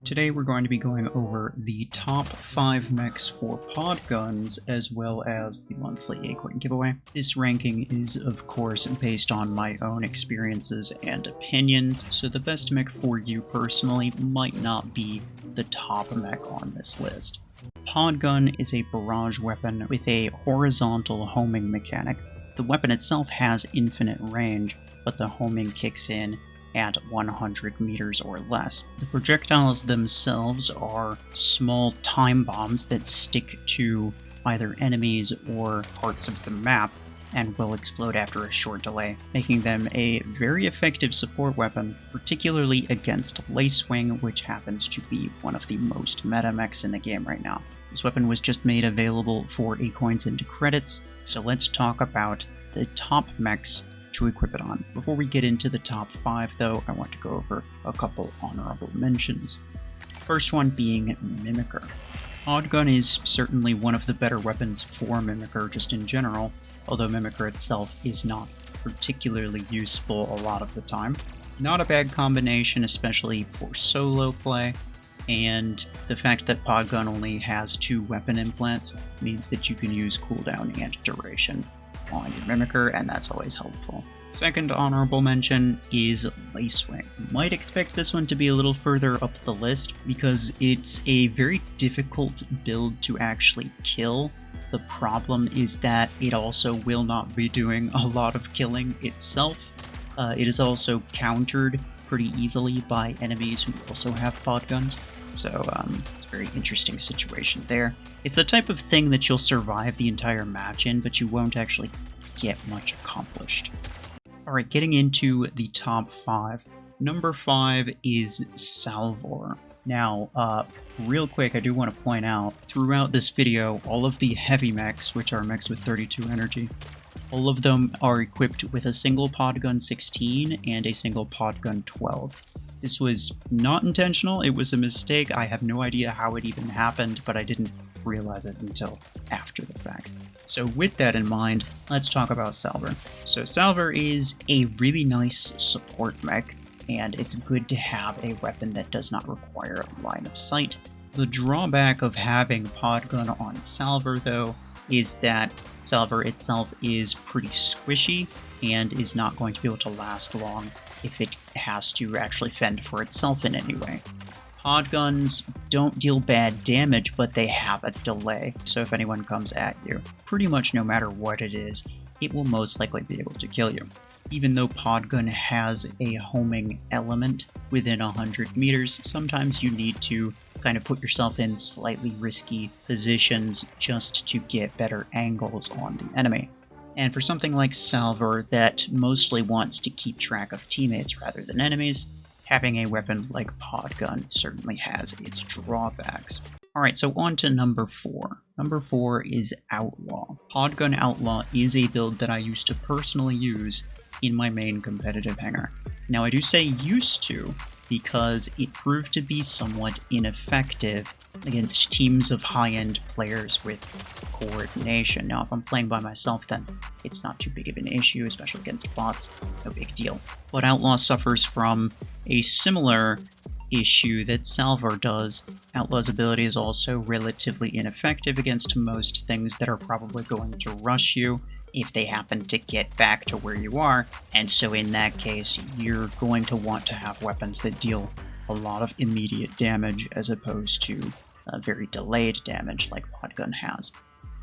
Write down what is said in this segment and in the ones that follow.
Today we're going to be going over the top 5 mechs for pod guns, as well as the monthly Acorn giveaway. This ranking is, of course, based on my own experiences and opinions, so the best mech for you personally might not be the top mech on this list. Pod gun is a barrage weapon with a horizontal homing mechanic. The weapon itself has infinite range, but the homing kicks in at 100 meters or less. The projectiles themselves are small time bombs that stick to either enemies or parts of the map and will explode after a short delay, making them a very effective support weapon, particularly against Lacewing, which happens to be one of the most meta mechs in the game right now. This weapon was just made available for Acoins into credits, so let's talk about the top mechs to equip it on. Before we get into the top 5 though, I want to go over a couple honorable mentions. First one being Mimicker. Pod gun is certainly one of the better weapons for Mimicker just in general, although Mimicker itself is not particularly useful a lot of the time. Not a bad combination, especially for solo play, and the fact that pod gun only has 2 weapon implants means that you can use cooldown and duration on your Mimicker, and that's always helpful. Second honorable mention is Lacewing. You might expect this one to be a little further up the list because it's a very difficult build to actually kill. The problem is that it also will not be doing a lot of killing itself. It is also countered pretty easily by enemies who also have pod guns. So it's a very interesting situation there. It's the type of thing that you'll survive the entire match in, but you won't actually get much accomplished. Alright, getting into the top 5. Number 5 is Salvor. Now, real quick, I do want to point out, throughout this video, all of the heavy mechs, which are mechs with 32 energy, all of them are equipped with a single pod gun 16 and a single pod gun 12. This was not intentional, it was a mistake. I have no idea how it even happened, but I didn't realize it until after the fact. So with that in mind, let's talk about Salvor. So Salvor is a really nice support mech, and it's good to have a weapon that does not require line of sight. The drawback of having pod gun on Salvor, though, is that Salvor itself is pretty squishy and is not going to be able to last long if it has to actually fend for itself in any way. Pod guns don't deal bad damage, but they have a delay, so if anyone comes at you, pretty much no matter what it is, it will most likely be able to kill you. Even though pod gun has a homing element within 100 meters, sometimes you need to kind of put yourself in slightly risky positions just to get better angles on the enemy. And for something like Salvor that mostly wants to keep track of teammates rather than enemies, having a weapon like pod gun certainly has its drawbacks. Alright, so on to number 4. Number 4 is Outlaw. Pod gun Outlaw is a build that I used to personally use in my main competitive hangar. Now I do say used to, because it proved to be somewhat ineffective against teams of high-end players with coordination. Now, if I'm playing by myself, then it's not too big of an issue, especially against bots, no big deal. But Outlaw suffers from a similar issue that Salvor does. Outlaw's ability is also relatively ineffective against most things that are probably going to rush you if they happen to get back to where you are, and so in that case, you're going to want to have weapons that deal a lot of immediate damage as opposed to very delayed damage like pod gun has.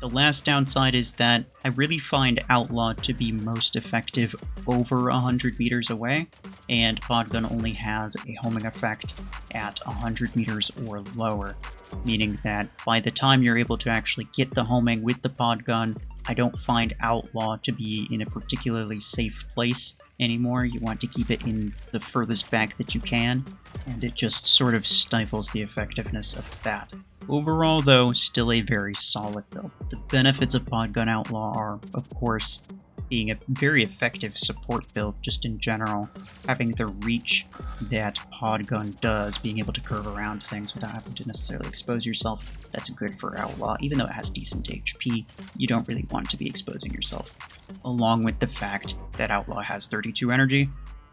The last downside is that I really find Outlaw to be most effective over 100 meters away, and pod gun only has a homing effect at 100 meters or lower, meaning that by the time you're able to actually get the homing with the pod gun, I don't find Outlaw to be in a particularly safe place anymore. You want to keep it in the furthest back that you can, and it just sort of stifles the effectiveness of that. Overall, though, still a very solid build. The benefits of pod gun Outlaw are, of course, being a very effective support build just in general, having the reach that pod gun does, being able to curve around things without having to necessarily expose yourself. That's good for Outlaw. Even though it has decent HP, you don't really want to be exposing yourself. Along with the fact that Outlaw has 32 energy,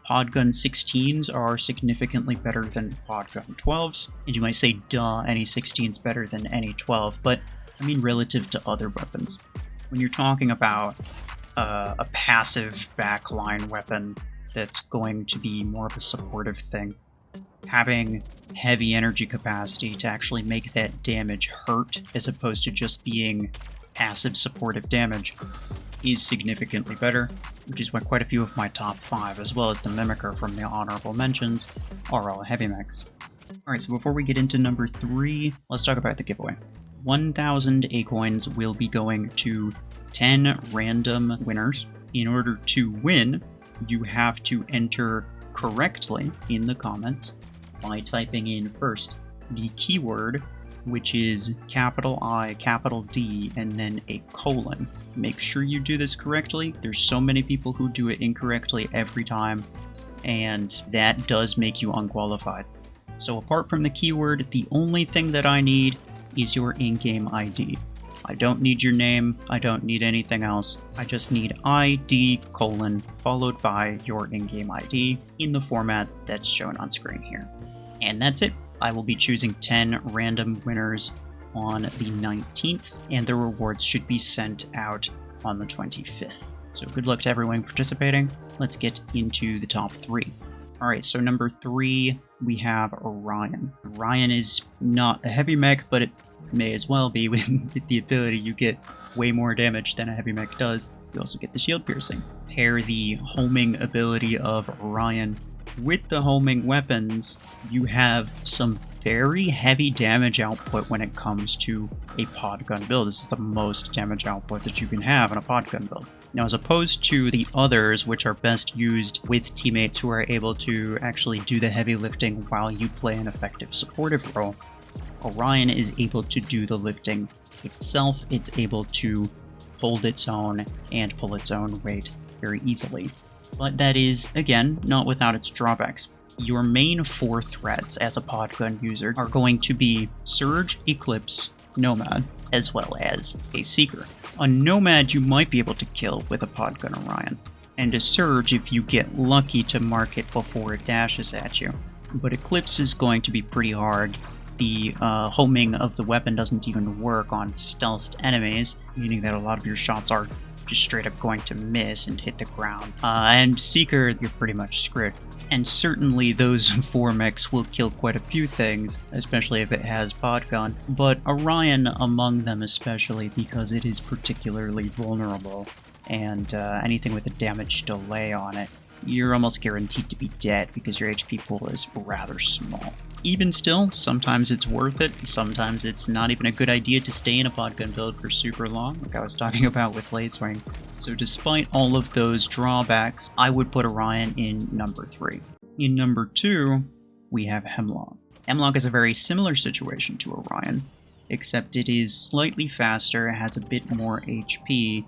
Podgun 16s are significantly better than Podgun 12s, and you might say, duh, any 16's better than any 12, but I mean relative to other weapons. When you're talking about a passive backline weapon that's going to be more of a supportive thing, having heavy energy capacity to actually make that damage hurt as opposed to just being passive supportive damage is significantly better, which is why quite a few of my top 5, as well as the Mimicker from the honorable mentions, are all heavy mechs. Alright, so before we get into number 3, let's talk about the giveaway. 1,000 A-coins will be going to 10 random winners. In order to win, you have to enter correctly in the comments by typing in first the keyword, which is capital I, capital D, and then a colon. Make sure you do this correctly. There's so many people who do it incorrectly every time, and that does make you unqualified. So apart from the keyword, the only thing that I need is your in-game ID. I don't need your name, I don't need anything else. I just need ID colon followed by your in-game ID in the format that's shown on screen here. And that's it. I will be choosing 10 random winners on the 19th, and the rewards should be sent out on the 25th. So good luck to everyone participating. Let's get into the top 3. Alright, so number 3, we have Orion. Orion is not a heavy mech, but it may as well be. With the ability, you get way more damage than a heavy mech does. You also get the shield piercing. Pair the homing ability of Orion with the homing weapons, you have some very heavy damage output when it comes to a podgun build. This is the most damage output that you can have in a podgun build. Now, as opposed to the others, which are best used with teammates who are able to actually do the heavy lifting while you play an effective supportive role, Orion is able to do the lifting itself. It's able to hold its own and pull its own weight very easily. But that is, again, not without its drawbacks. Your main 4 threats as a podgun user are going to be Surge, Eclipse, Nomad, as well as a Seeker. A Nomad you might be able to kill with a podgun Orion, and a Surge if you get lucky to mark it before it dashes at you. But Eclipse is going to be pretty hard. The homing of the weapon doesn't even work on stealthed enemies, meaning that a lot of your shots are just straight up going to miss and hit the ground. And Seeker, you're pretty much screwed. And certainly those 4 mechs will kill quite a few things, especially if it has podgun, but Orion among them especially because it is particularly vulnerable, and anything with a damage delay on it, you're almost guaranteed to be dead because your HP pool is rather small. Even still, sometimes it's worth it, sometimes it's not even a good idea to stay in a podgun build for super long, like I was talking about with Lasewing. So despite all of those drawbacks, I would put Orion in number 3. In number 2, we have Hemlock. Hemlock is a very similar situation to Orion, except it is slightly faster, has a bit more HP.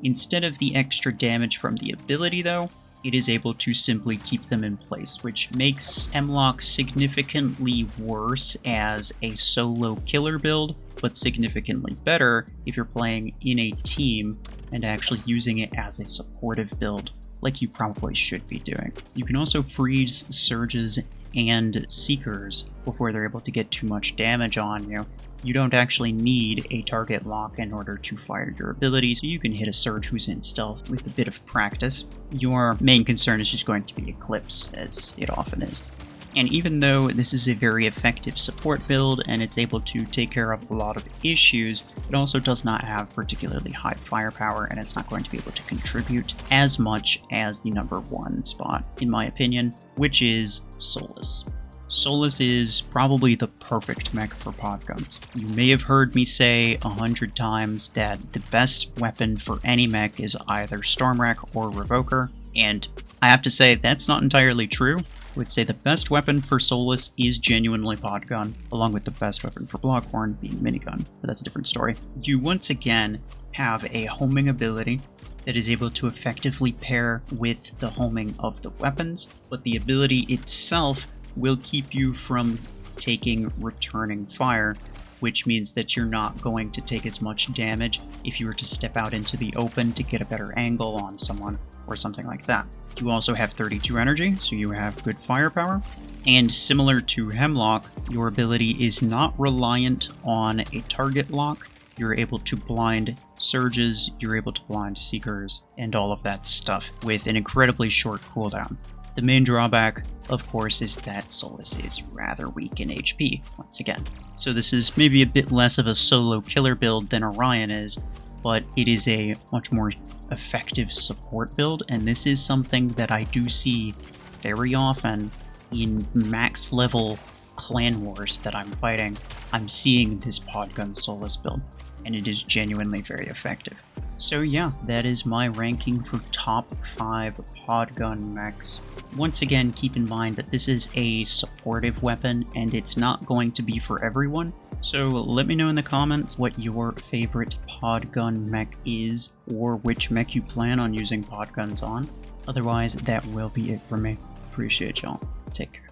Instead of the extra damage from the ability though, it is able to simply keep them in place, which makes Hemlock significantly worse as a solo killer build, but significantly better if you're playing in a team and actually using it as a supportive build, like you probably should be doing. You can also freeze Surges and Seekers before they're able to get too much damage on you. You don't actually need a target lock in order to fire your ability, so you can hit a Surge who's in stealth with a bit of practice. Your main concern is just going to be Eclipse, as it often is. And even though this is a very effective support build and it's able to take care of a lot of issues, it also does not have particularly high firepower, and it's not going to be able to contribute as much as the number 1 spot, in my opinion, which is Solus. Solus is probably the perfect mech for podguns. You may have heard me say 100 times that the best weapon for any mech is either Stormwrack or Revoker, and I have to say that's not entirely true. I would say the best weapon for Solus is genuinely podgun, along with the best weapon for Bloodborne being minigun, but that's a different story. You once again have a homing ability that is able to effectively pair with the homing of the weapons, but the ability itself will keep you from taking returning fire, which means that you're not going to take as much damage if you were to step out into the open to get a better angle on someone. or something like that. You also have 32 energy, so you have good firepower. And similar to Hemlock, your ability is not reliant on a target lock. You're able to blind surges, you're able to blind seekers, and all of that stuff with an incredibly short cooldown. The main drawback, of course, is that Solus is rather weak in HP, once again. So this is maybe a bit less of a solo killer build than Orion is, but it is a much more effective support build, and this is something that I do see very often in max level clan wars that I'm fighting. I'm seeing this Podgun Solus build, and it is genuinely very effective. So yeah, that is my ranking for top 5 Podgun mechs. Once again, keep in mind that this is a supportive weapon, and it's not going to be for everyone. So let me know in the comments what your favorite Podgun mech is, or which mech you plan on using Podguns on. Otherwise, that will be it for me. Appreciate y'all. Take care.